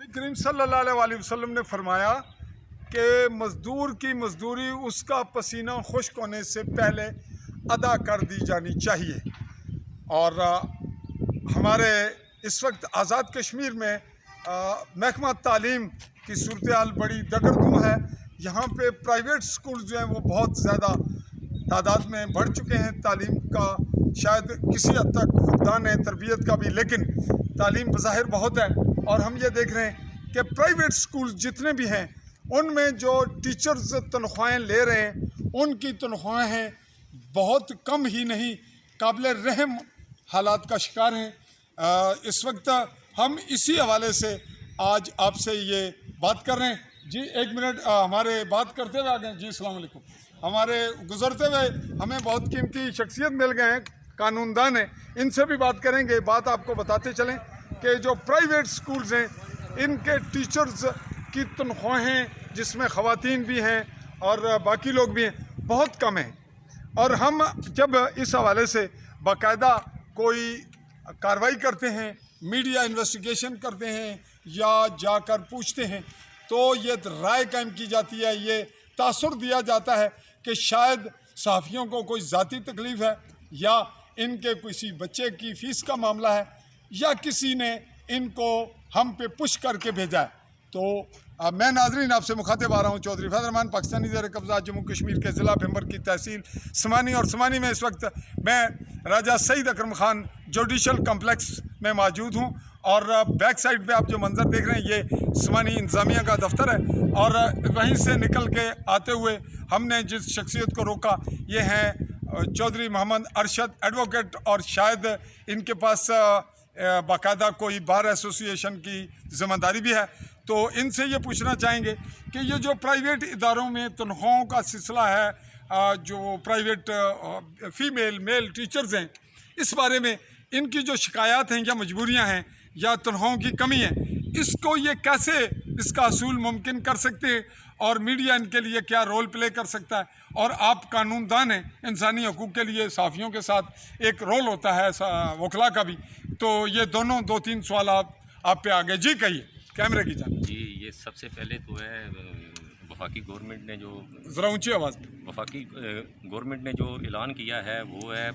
नबी करीम सल्लल्लाहु अलैहि वसल्लम ने फरमाया कि मज़दूर की मज़दूरी उसका पसीना खुश्क होने से पहले अदा कर दी जानी चाहिए। और हमारे इस वक्त आज़ाद कश्मीर में महकमा तालीम की सूरत हाल बड़ी दगरगूं है। यहाँ पे प्राइवेट स्कूल जो हैं वो बहुत ज़्यादा तादाद में बढ़ चुके हैं। तालीम का शायद किसी हद तक फुकदान है तरबियत का भी, लेकिन तालीम बज़ाहिर बहुत है। और हम ये देख रहे हैं कि प्राइवेट स्कूल जितने भी हैं उनमें जो टीचर्स तनख्वाहें ले रहे हैं उनकी तनख्वाहें बहुत कम ही नहीं काबिल रहम हालात का शिकार हैं। इस वक्त हम इसी हवाले से आज आपसे ये बात कर रहे हैं। जी एक मिनट, हमारे बात करते हुए आ गए। जी अस्सलाम वालेकुम। हमारे गुजरते हुए हमें बहुत कीमती शख्सियत मिल गए हैं, कानूनदान हैं, इनसे भी बात करेंगे। बात आपको बताते चलें कि जो प्राइवेट स्कूल्स हैं इनके टीचर्स की तनख्वाहें, जिसमें ख़वातीन भी हैं और बाकी लोग भी हैं, बहुत कम हैं। और हम जब इस हवाले से बाकायदा कोई कार्रवाई करते हैं, मीडिया इन्वेस्टिगेशन करते हैं या जाकर पूछते हैं, तो ये राय कायम की जाती है, ये तासुर दिया जाता है कि शायद सहाफ़ियों को कोई ज़ाती तकलीफ़ है या इनके किसी बच्चे की फ़ीस का मामला है या किसी ने इनको हम पे पुश करके भेजा है। तो मैं नाज़रीन आपसे मुखातिब आ रहा हूँ चौधरी फैज़ल रहमान, पाकिस्तानी ज़ेर कब्ज़ा जम्मू कश्मीर के ज़िला भंबर की तहसील समानी। और समानी में इस वक्त मैं राजा सईद अकरम ख़ान जुडिशल कम्प्लेक्स में मौजूद हूँ। और बैक साइड पे आप जो मंज़र देख रहे हैं ये समानी इंतज़ामिया का दफ्तर है। और वहीं से निकल के आते हुए हमने जिस शख्सियत को रोका ये हैं चौधरी मोहम्मद अरशद एडवोकेट, और शायद इनके पास बाकायदा कोई बार एसोसिएशन की ज़िम्मेदारी भी है। तो इनसे ये पूछना चाहेंगे कि ये जो प्राइवेट इदारों में तनख्वाहों का सिलसिला है, जो प्राइवेट फ़ीमेल मेल टीचर्स हैं, इस बारे में इनकी जो शिकायत हैं या मजबूरियां हैं या तनख्वाहों की कमी है, इसको ये कैसे इसका असूल मुमकिन कर सकते हैं और मीडिया इनके लिए क्या रोल प्ले कर सकता है। और आप कानूनदान हैं, इंसानी हकूक़ के लिए सहाफ़ियों के साथ एक रोल होता है वकला का भी। तो ये दोनों दो तीन सवाल आप पे आ गए। जी कहिए, कैमरे की जान। जी ये सबसे पहले तो है वफाकी गवर्नमेंट ने जो ज़रा ऊँची आवाज़ में, वफाकी गवर्नमेंट ने जो ऐलान किया है वो है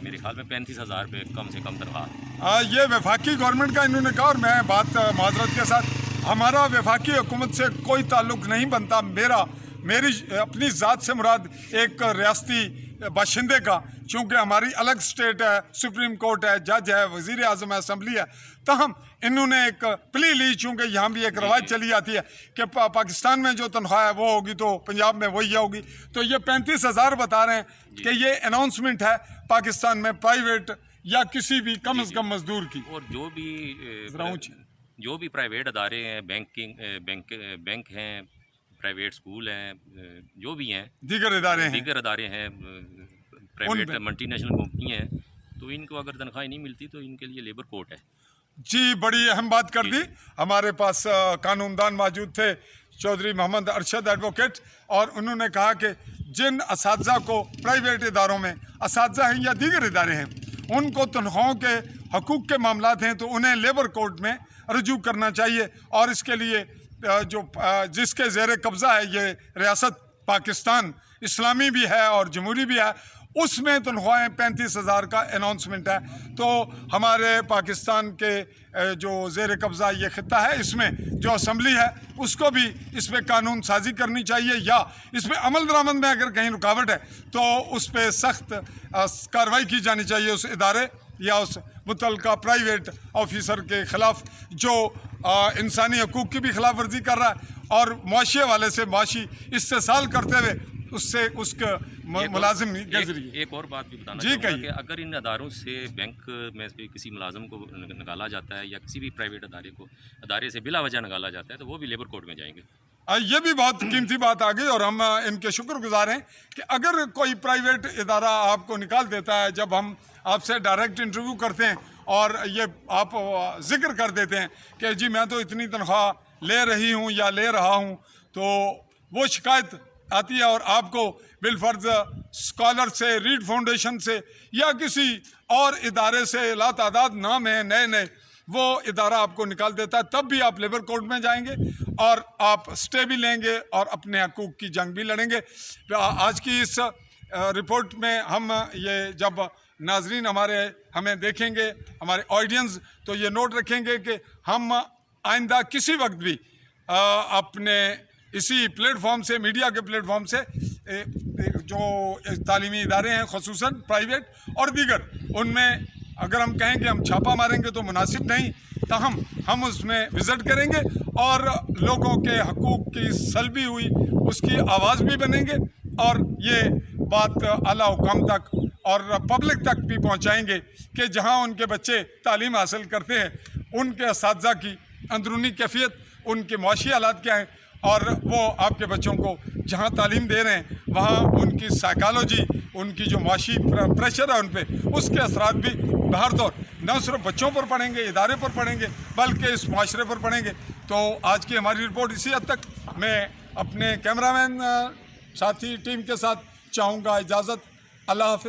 मेरे ख्याल में 35,000 रुपये कम से कम तनख्वाह। ये वफाकी गवर्नमेंट का इन्होंने कहा। और मैं बात माजरत के साथ, हमारा वफाकी हुकूमत से कोई ताल्लुक़ नहीं बनता। मेरी अपनी ज़ात से मुराद एक रियासती बाशिंदे का, चूँकि हमारी अलग स्टेट है, सुप्रीम कोर्ट है, जज है, वज़ीर आज़म है, असम्बली है। तहम इन्होंने एक प्ली ली, चूँकि यहाँ भी एक रवायत चली आती है कि पाकिस्तान में जो तनख्वाह है वो होगी तो पंजाब में वही होगी। तो ये 35,000 बता रहे हैं कि ये अनाउंसमेंट है पाकिस्तान में प्राइवेट या किसी भी कम अज़ कम मज़दूर की। और जो भी प्राइवेट अदारे हैं, बैंक हैं, प्राइवेट स्कूल हैं, जो भी हैं, दीगर अदारे हैं, प्राइवेट मल्टीनेशनल कंपनी हैं, तो इनको अगर तनख्वाह नहीं मिलती तो इनके लिए लेबर कोर्ट है। जी बड़ी अहम बात कर दी। हमारे पास कानूनदान मौजूद थे चौधरी मोहम्मद अरशद एडवोकेट, और उन्होंने कहा कि जिन असातिज़ा को प्राइवेट इदारों में असातिज़ा हैं या दीगर इदारे हैं उनको तनख्वाहों के हकूक़ के मामलात हैं तो उन्हें लेबर कोर्ट में रजू करना चाहिए। और इसके लिए जिसके ज़ेर कब्ज़ा है ये रियासत पाकिस्तान, इस्लामी भी है और जमहूरी भी है, उसमें तनख्वाहें 35,000 का अनाउंसमेंट है। तो हमारे पाकिस्तान के जो ज़ेर कब्ज़ा ये खित्ता है, इसमें जो असम्बली है उसको भी इस पर कानून साजी करनी चाहिए, या इस पर अमल दरामद में अगर कहीं रुकावट है तो उस पर सख्त कार्रवाई की जानी चाहिए उस इदारे या उस मुतल्लिका प्राइवेट ऑफिसर के ख़िलाफ़ जो इंसानी हकूक़ की भी खिलाफ वर्जी कर रहा है और मुआशी वाले से मुआशी इस्तेसाल करते हुए उससे उसका मुलाजिम के जरिए। एक और बात भी बताना चाहूँगा कि अगर इन अदारों से बैंक में से किसी मुलाजिम को निकाला जाता है या किसी भी प्राइवेट अदारे से बिला वजह निकाला जाता है तो वो भी लेबर कोर्ट में जाएंगे। ये भी बहुत कीमती बात आ गई और हम इनके शुक्रगुजार हैं कि अगर कोई प्राइवेट इदारा आपको निकाल देता है, जब हम आपसे डायरेक्ट इंटरव्यू करते हैं और ये आप जिक्र कर देते हैं कि जी मैं तो इतनी तनख्वाह ले रही हूँ या ले रहा हूँ, तो वो शिकायत आती है और आपको बिलफर्ज स्कॉलर से, रीड फाउंडेशन से या किसी और इदारे से लातादाद नाम है नए नए وہ ادارہ آپ کو نکال دیتا ہے، تب بھی آپ لیبر کورٹ میں جائیں گے اور آپ سٹے بھی لیں گے اور اپنے حقوق کی جنگ بھی لڑیں گے۔ آج کی اس رپورٹ میں ہم یہ جب ناظرین ہمیں دیکھیں گے، ہمارے آڈینس، تو یہ نوٹ رکھیں گے کہ ہم آئندہ کسی وقت بھی اپنے اسی پلیٹ فارم سے، میڈیا کے پلیٹ فارم سے، جو تعلیمی ادارے ہیں خصوصاً پرائیویٹ اور دیگر، ان میں اگر ہم کہیں کہ ہم چھاپہ ماریں گے تو مناسب نہیں، تاہم ہم اس میں وزٹ کریں گے اور لوگوں کے حقوق کی سلبی ہوئی اس کی آواز بھی بنیں گے، اور یہ بات اعلیٰ حکام تک اور پبلک تک بھی پہنچائیں گے کہ جہاں ان کے بچے تعلیم حاصل کرتے ہیں ان کے اساتذہ کی اندرونی کیفیت، ان کے معاشی حالات کیا ہیں، اور وہ آپ کے بچوں کو جہاں تعلیم دے رہے ہیں وہاں ان کی سائیکالوجی، ان کی جو معاشی پریشر ہے ان پہ، اس کے اثرات بھی باہر طور نہ صرف بچوں پر پڑیں گے، ادارے پر پڑیں گے، بلکہ اس معاشرے پر پڑیں گے۔ تو آج کی ہماری رپورٹ اسی حد تک۔ میں اپنے کیمرہ مین ساتھی ٹیم کے ساتھ چاہوں گا اجازت۔ اللہ حافظ۔